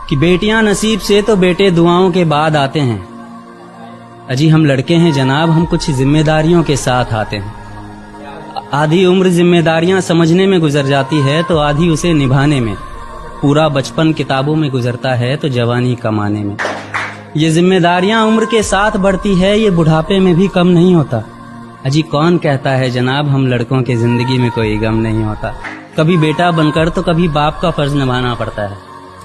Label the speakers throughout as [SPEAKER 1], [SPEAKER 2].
[SPEAKER 1] کہ बेटियां नसीब से तो बेटे दुआओं के बाद आते हैं। अजी हम लड़के हैं जनाब, हम कुछ जिम्मेदारियों के साथ आते हैं। आधी उम्र जिम्मेदारियां समझने में गुजर जाती है तो आधी उसे निभाने में। पूरा बचपन किताबों में गुजरता है तो जवानी कमाने में। ये जिम्मेदारियां उम्र के साथ बढ़ती है, ये बुढ़ापे में भी कम नहीं होता। अजी कौन कहता है जनाब हम लड़कों के जिंदगी में कोई गम नहीं होता। कभी बेटा बनकर तो कभी बाप का फर्ज निभाना पड़ता है।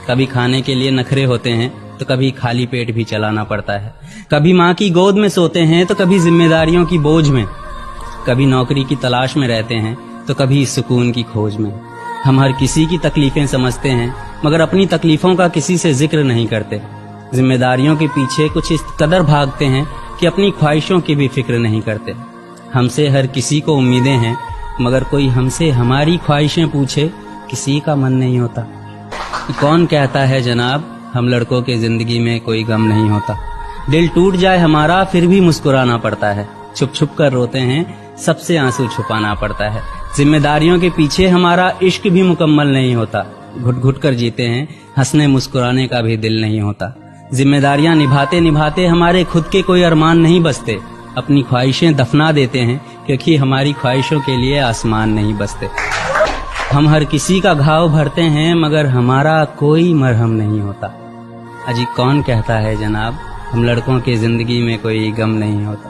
[SPEAKER 1] कभी खाने के लिए नखरे होते हैं तो कभी खाली पेट भी चलाना पड़ता है। कभी माँ की गोद में सोते हैं तो कभी जिम्मेदारियों की बोझ में। कभी नौकरी की तलाश में रहते हैं तो कभी सुकून की खोज में। हम हर किसी की तकलीफें समझते हैं मगर अपनी तकलीफों का किसी से जिक्र नहीं करते। जिम्मेदारियों के पीछे कुछ इस कदर भागते हैं कि अपनी ख्वाहिशों की भी फिक्र नहीं करते। हमसे हर किसी को उम्मीदें हैं मगर कोई हमसे हमारी ख्वाहिशें पूछे किसी का मन नहीं होता। कौन कहता है जनाब हम लड़कों के जिंदगी में कोई गम नहीं होता। दिल टूट जाए हमारा फिर भी मुस्कुराना पड़ता है। छुप छुप कर रोते हैं सबसे आंसू छुपाना पड़ता है। जिम्मेदारियों के पीछे हमारा इश्क भी मुकम्मल नहीं होता। घुट घुट कर जीते हैं, हंसने मुस्कुराने का भी दिल नहीं होता। जिम्मेदारियां निभाते निभाते हमारे खुद के कोई अरमान नहीं बसते। अपनी ख्वाहिशें दफना देते हैं क्योंकि हमारी ख्वाहिशों के लिए आसमान नहीं बसते। हम हर किसी का घाव भरते हैं मगर हमारा कोई मरहम नहीं होता। अजी कौन कहता है जनाब हम लड़कों की जिंदगी में कोई गम नहीं होता।